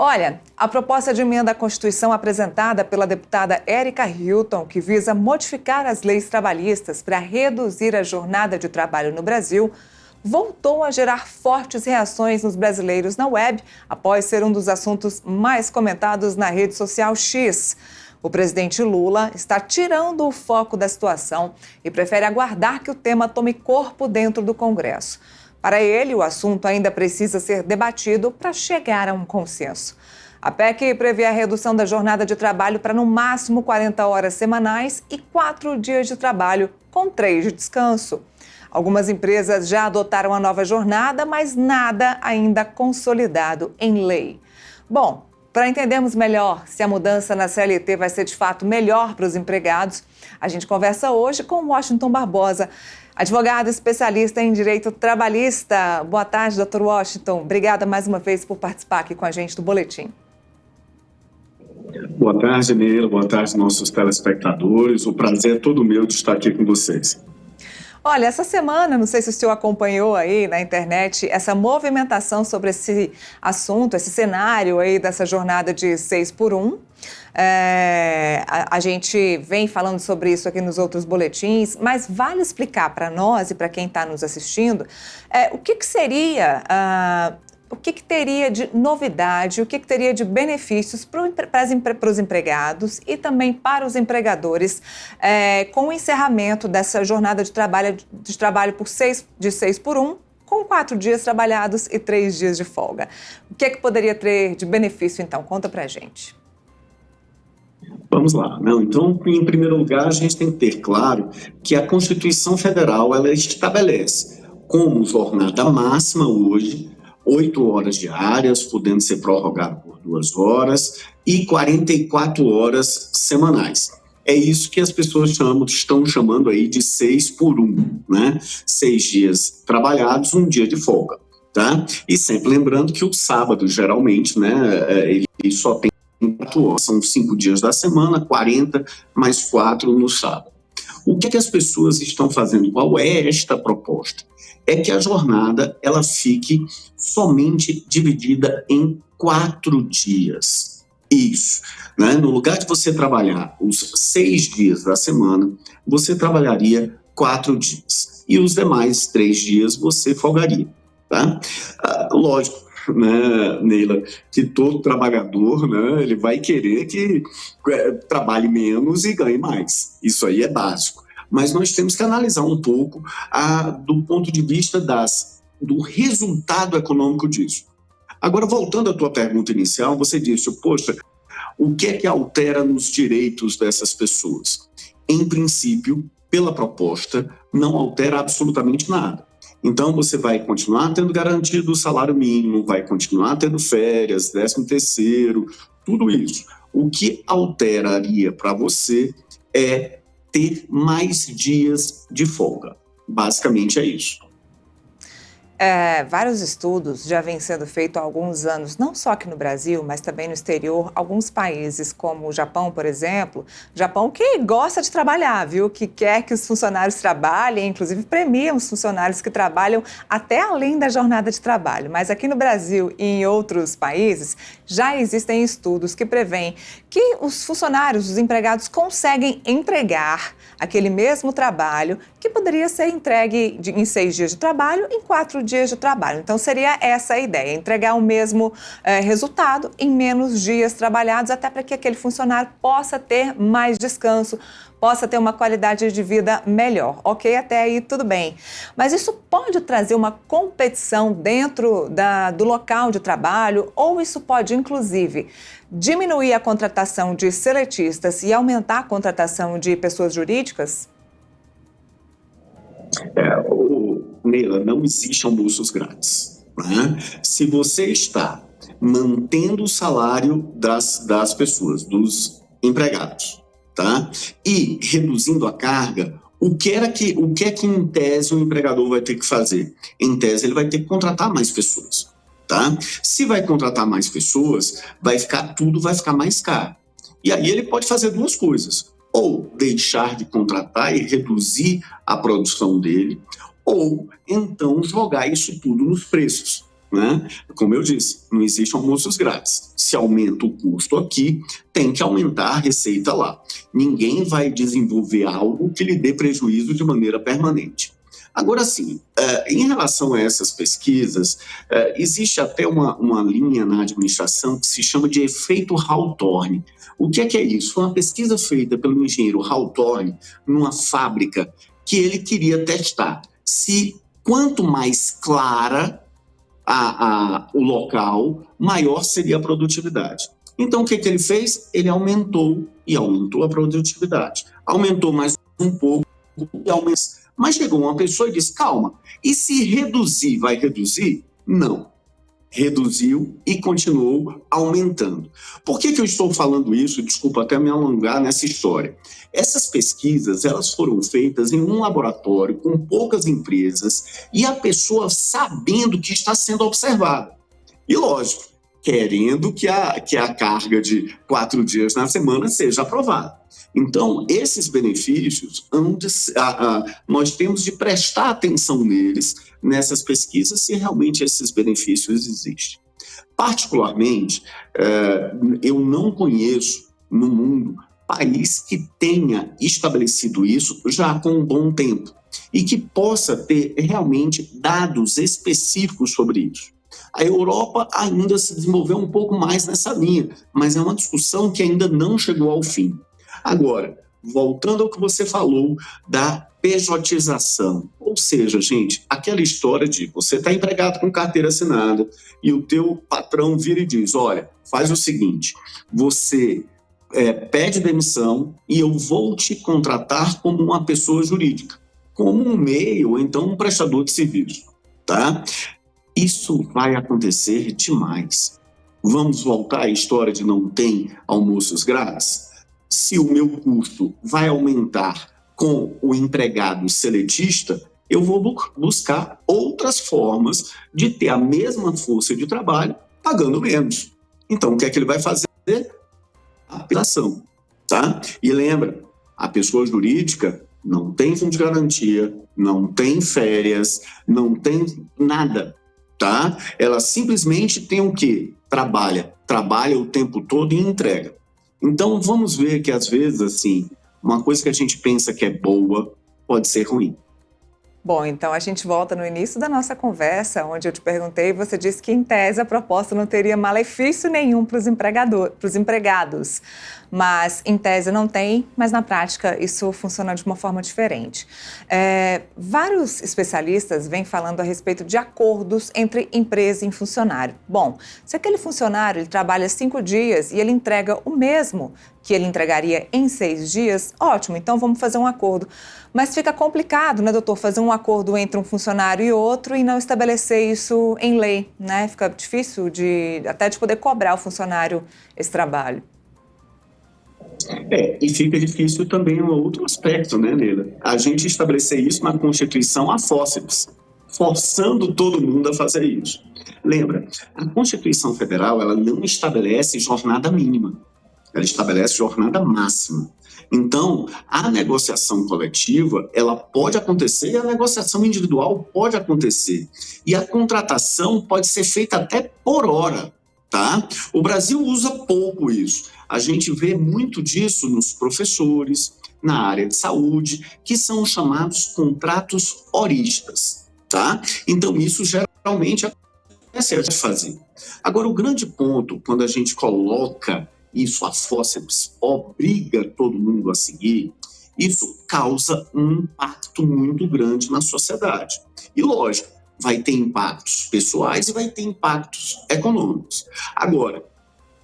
Olha, a proposta de emenda à Constituição apresentada pela deputada Érica Hilton, que visa modificar as leis trabalhistas para reduzir a jornada de trabalho no Brasil, voltou a gerar fortes reações nos brasileiros na web, após ser um dos assuntos mais comentados na rede social X. O presidente Lula está tirando o foco da situação e prefere aguardar que o tema tome corpo dentro do Congresso. Para ele, o assunto ainda precisa ser debatido para chegar a um consenso. A PEC prevê a redução da jornada de trabalho para no máximo 40 horas semanais e 4 dias de trabalho, com 3 de descanso. Algumas empresas já adotaram a nova jornada, mas nada ainda consolidado em lei. Bom, para entendermos melhor se a mudança na CLT vai ser de fato melhor para os empregados, a gente conversa hoje com Washington Barbosa, advogado especialista em direito trabalhista. Boa tarde, doutor Washington. Obrigada mais uma vez por participar aqui com a gente do Boletim. Boa tarde, Neila. Boa tarde, nossos telespectadores. O prazer é todo meu de estar aqui com vocês. Olha, essa semana, não sei se o senhor acompanhou aí na internet, essa movimentação sobre esse assunto, esse cenário aí dessa jornada de 6 por 1. A gente vem falando sobre isso aqui nos outros boletins, mas vale explicar para nós e para quem está nos assistindo o que seria... O que teria de novidade, o que teria de benefícios para os empregados e também para os empregadores com o encerramento dessa jornada de trabalho de 6 por 1, com 4 dias trabalhados e 3 dias de folga. O que poderia ter de benefício, então? Conta para a gente. Vamos lá. Então, em primeiro lugar, a gente tem que ter claro que a Constituição Federal ela estabelece como jornada máxima hoje 8 horas diárias, podendo ser prorrogado por 2 horas, e 44 horas semanais. É isso que as pessoas estão chamando aí de 6 por 1, né? 6 dias trabalhados, 1 dia de folga, tá? E sempre lembrando que o sábado, geralmente, né, ele só tem 4 horas, são 5 dias da semana, 40 mais 4 no sábado. O que as pessoas estão fazendo? Qual é esta proposta? É que a jornada ela fique somente dividida em 4 dias. Isso, né? No lugar de você trabalhar os 6 dias da semana, você trabalharia 4 dias. E os demais 3 dias você folgaria, tá? Lógico, né, Neila, que todo trabalhador, né, ele vai querer que trabalhe menos e ganhe mais. Isso aí é básico. Mas nós temos que analisar um pouco do ponto de vista do resultado econômico disso. Agora, voltando à tua pergunta inicial, você disse, poxa, o que é que altera nos direitos dessas pessoas? Em princípio, pela proposta, não altera absolutamente nada. Então, você vai continuar tendo garantido o salário mínimo, vai continuar tendo férias, 13º, tudo isso. O que alteraria para você é ter mais dias de folga. Basicamente é isso. Vários estudos já vêm sendo feitos há alguns anos, não só aqui no Brasil, mas também no exterior. Alguns países, como o Japão, por exemplo, Japão que gosta de trabalhar, viu? Que quer que os funcionários trabalhem, inclusive premiam os funcionários que trabalham até além da jornada de trabalho. Mas aqui no Brasil e em outros países, já existem estudos que prevêem que os funcionários, os empregados, conseguem entregar aquele mesmo trabalho que poderia ser entregue em 6 dias de trabalho em 4 dias de trabalho. Então, seria essa a ideia, entregar o mesmo resultado em menos dias trabalhados, até para que aquele funcionário possa ter mais descanso, possa ter uma qualidade de vida melhor. Ok, até aí tudo bem. Mas isso pode trazer uma competição dentro do local de trabalho, ou isso pode, inclusive, diminuir a contratação de seletistas e aumentar a contratação de pessoas jurídicas? Neila, não existe almoços grátis, né? Se você está mantendo o salário das pessoas, dos empregados, tá? E reduzindo a carga, o que é que em tese o empregador vai ter que fazer? Em tese ele vai ter que contratar mais pessoas, tá? Se vai contratar mais pessoas, vai ficar mais caro. E aí ele pode fazer 2 coisas: ou deixar de contratar e reduzir a produção dele, ou então jogar isso tudo nos preços, né? Como eu disse, não existe almoços grátis. Se aumenta o custo aqui, tem que aumentar a receita lá. Ninguém vai desenvolver algo que lhe dê prejuízo de maneira permanente. Agora sim, em relação a essas pesquisas, existe até uma linha na administração que se chama de efeito Hawthorne. O que é isso? Foi uma pesquisa feita pelo engenheiro Hawthorne numa fábrica que ele queria testar se quanto mais clara o local, maior seria a produtividade. Então, o que ele fez? Ele aumentou a produtividade. Aumentou mais um pouco e aumentou. Mas chegou uma pessoa e disse, calma, e se reduzir, vai reduzir? Não. Reduziu e continuou aumentando. Por que eu estou falando isso? Desculpa até me alongar nessa história. Essas pesquisas, elas foram feitas em um laboratório com poucas empresas e a pessoa sabendo que está sendo observada. E lógico, querendo que a carga de 4 dias na semana seja aprovada. Então, esses benefícios, nós temos de prestar atenção neles, nessas pesquisas, se realmente esses benefícios existem. Particularmente, eu não conheço no mundo país que tenha estabelecido isso já com um bom tempo e que possa ter realmente dados específicos sobre isso. A Europa ainda se desenvolveu um pouco mais nessa linha, mas é uma discussão que ainda não chegou ao fim. Agora, voltando ao que você falou da pejotização, ou seja, gente, aquela história de você está empregado com carteira assinada e o teu patrão vira e diz, olha, faz o seguinte, você pede demissão e eu vou te contratar como uma pessoa jurídica, como um MEI ou então um prestador de serviço, tá? Isso vai acontecer demais. Vamos voltar à história de não tem almoços grátis? Se o meu custo vai aumentar com o empregado seletista, eu vou buscar outras formas de ter a mesma força de trabalho pagando menos. Então, o que é que ele vai fazer? A aplicação, tá? E lembra, a pessoa jurídica não tem fundo de garantia, não tem férias, não tem nada, tá? Ela simplesmente tem o quê? Trabalha o tempo todo e entrega. Então, vamos ver que, às vezes, assim, uma coisa que a gente pensa que é boa pode ser ruim. Bom, então a gente volta no início da nossa conversa, onde eu te perguntei e você disse que, em tese, a proposta não teria malefício nenhum para os empregados. Mas, em tese, não tem, mas na prática isso funciona de uma forma diferente. Vários especialistas vêm falando a respeito de acordos entre empresa e funcionário. Bom, se aquele funcionário ele trabalha 5 dias e ele entrega o mesmo que ele entregaria em 6 dias, ótimo, então vamos fazer um acordo. Mas fica complicado, né, doutor, fazer um acordo entre um funcionário e outro e não estabelecer isso em lei, né? Fica difícil até de poder cobrar o funcionário esse trabalho. E fica difícil também um outro aspecto, né, Neila? A gente estabelecer isso na Constituição a fórceps, forçando todo mundo a fazer isso. Lembra, a Constituição Federal ela não estabelece jornada mínima, ela estabelece jornada máxima. Então, a negociação coletiva, ela pode acontecer e a negociação individual pode acontecer. E a contratação pode ser feita até por hora, tá? O Brasil usa pouco isso. A gente vê muito disso nos professores, na área de saúde, que são os chamados contratos horistas, tá? Então, isso geralmente é certo de fazer. Agora, o grande ponto, quando a gente coloca isso a fórceps, obriga todo mundo a seguir, isso causa um impacto muito grande na sociedade. E, lógico, vai ter impactos pessoais e vai ter impactos econômicos. Agora,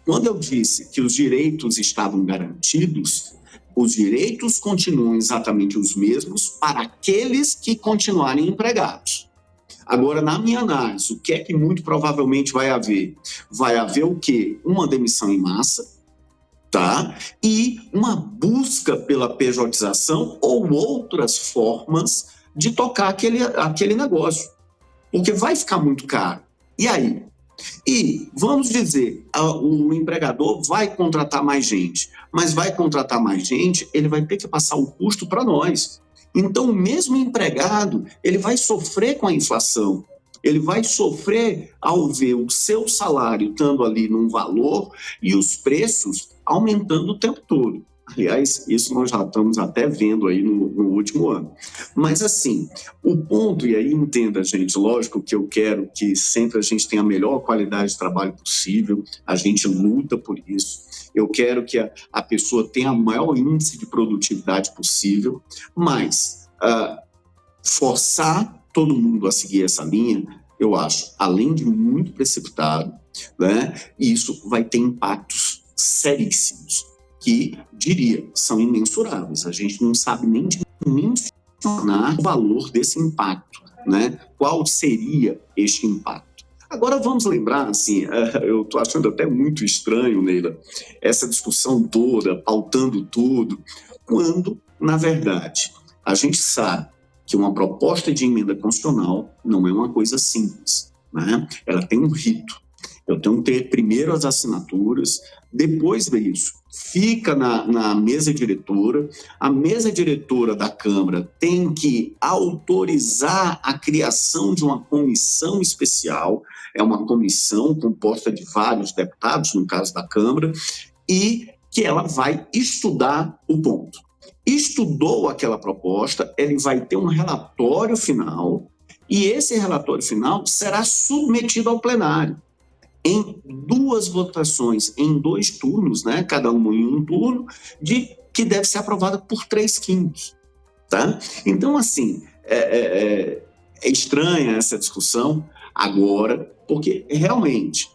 quando eu disse que os direitos estavam garantidos, os direitos continuam exatamente os mesmos para aqueles que continuarem empregados. Agora, na minha análise, o que é que muito provavelmente vai haver? Vai haver o quê? Uma demissão em massa, tá? E uma busca pela pejotização ou outras formas de tocar aquele negócio. Porque vai ficar muito caro. E aí? E, vamos dizer, o empregador vai contratar mais gente, mas vai contratar mais gente, ele vai ter que passar o custo para nós. Então, o mesmo empregado, ele vai sofrer com a inflação, Ele vai sofrer ao ver o seu salário estando ali num valor e os preços aumentando o tempo todo. Aliás, isso nós já estamos até vendo aí no último ano. Mas, assim, o ponto, e aí entenda, gente, lógico que eu quero que sempre a gente tenha a melhor qualidade de trabalho possível, a gente luta por isso. Eu quero que a pessoa tenha o maior índice de produtividade possível, mas forçar todo mundo a seguir essa linha, eu acho, além de muito precipitado, né, isso vai ter impactos seríssimos, que, diria, são imensuráveis. A gente não sabe nem dimensionar o valor desse impacto, né? Qual seria este impacto? Agora vamos lembrar, assim, eu estou achando até muito estranho, Neila, essa discussão toda, pautando tudo, quando, na verdade, a gente sabe que uma proposta de emenda constitucional não é uma coisa simples, né? Ela tem um rito. Eu tenho que ter primeiro as assinaturas, depois disso fica na mesa diretora, a mesa diretora da Câmara tem que autorizar a criação de uma comissão especial, é uma comissão composta de vários deputados, no caso da Câmara, e que ela vai estudar o ponto. Estudou aquela proposta, ele vai ter um relatório final, e esse relatório final será submetido ao plenário em 2 votações, em 2 turnos, né? Cada um em um turno, que deve ser aprovada por 3/5, tá? Então, assim, é estranha essa discussão agora, porque realmente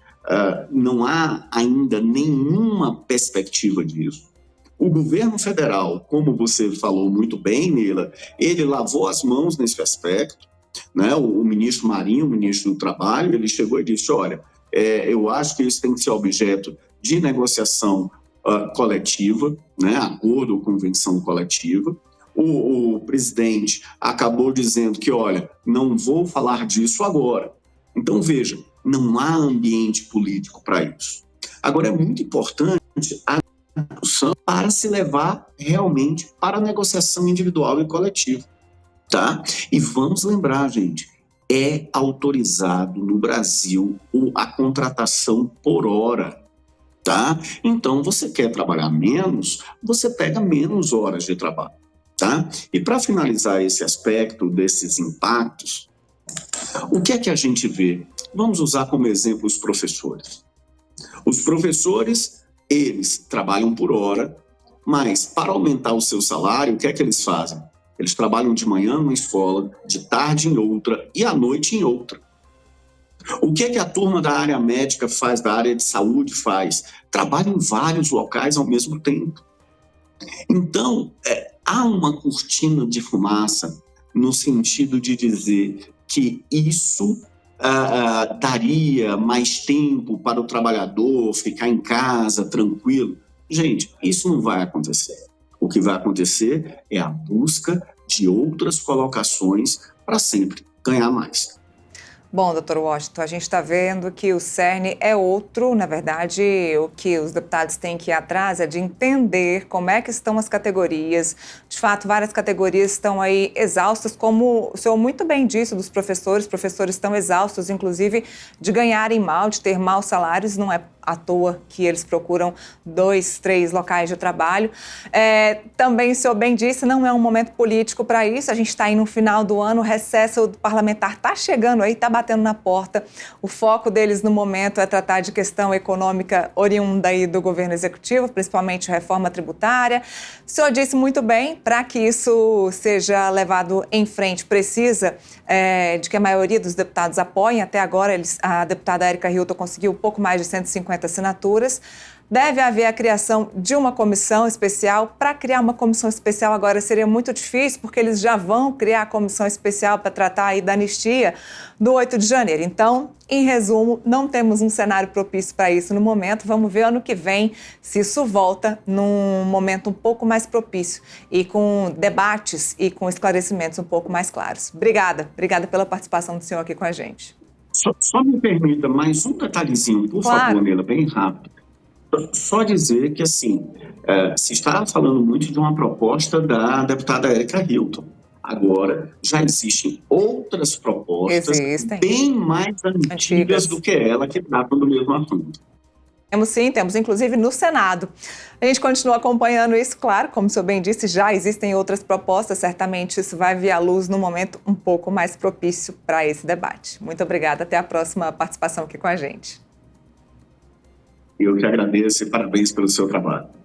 não há ainda nenhuma perspectiva disso. O governo federal, como você falou muito bem, Neila, ele lavou as mãos nesse aspecto, né? O ministro Marinho, o ministro do Trabalho, ele chegou e disse, olha, eu acho que isso tem que ser objeto de negociação coletiva, né? Acordo ou convenção coletiva. O presidente acabou dizendo que, olha, não vou falar disso agora. Então, veja, não há ambiente político para isso. Agora, é muito importante a discussão para se levar realmente para a negociação individual e coletiva, tá? E vamos lembrar, gente, é autorizado no Brasil a contratação por hora, tá? Então, você quer trabalhar menos, você pega menos horas de trabalho, tá? E para finalizar esse aspecto desses impactos, o que é que a gente vê? Vamos usar como exemplo os professores. Os professores, eles trabalham por hora, mas para aumentar o seu salário, o que é que eles fazem? Eles trabalham de manhã numa escola, de tarde em outra e à noite em outra. O que é que a turma da área médica faz, da área de saúde faz? Trabalha em vários locais ao mesmo tempo. Então, há uma cortina de fumaça no sentido de dizer que isso daria mais tempo para o trabalhador ficar em casa tranquilo. Gente, isso não vai acontecer. O que vai acontecer é a busca de outras colocações para sempre ganhar mais. Bom, doutor Washington, a gente está vendo que o cerne é outro. Na verdade, o que os deputados têm que ir atrás é de entender como é que estão as categorias. De fato, várias categorias estão aí exaustas, como o senhor muito bem disse, dos professores. Professores estão exaustos, inclusive, de ganharem mal, de ter maus salários. Não é à toa que eles procuram 2, 3 locais de trabalho. Também o senhor bem disse, não é um momento político para isso. A gente está aí no final do ano, o recesso parlamentar está chegando aí, está batendo na porta. O foco deles no momento é tratar de questão econômica oriunda aí do governo executivo, principalmente reforma tributária. O senhor disse muito bem, para que isso seja levado em frente, precisa de que a maioria dos deputados apoiem. Até agora, a deputada Érica Hilton conseguiu pouco mais de 150 assinaturas. Deve haver a criação de uma comissão especial. Para criar uma comissão especial agora seria muito difícil, porque eles já vão criar a comissão especial para tratar aí da anistia do 8 de janeiro. Então, em resumo, não temos um cenário propício para isso no momento. Vamos ver ano que vem se isso volta num momento um pouco mais propício e com debates e com esclarecimentos um pouco mais claros. Obrigada pela participação do senhor aqui com a gente. Só me permita mais um detalhezinho, por favor, Neila, bem rápido. Só dizer que, assim, se está falando muito de uma proposta da deputada Érica Hilton. Agora, já existem outras propostas bem mais antigas do que ela, que tratam do mesmo assunto. Temos sim, temos inclusive no Senado. A gente continua acompanhando isso, claro, como o senhor bem disse, já existem outras propostas, certamente isso vai vir à luz num momento um pouco mais propício para esse debate. Muito obrigada, até a próxima participação aqui com a gente. Eu que agradeço e parabéns pelo seu trabalho.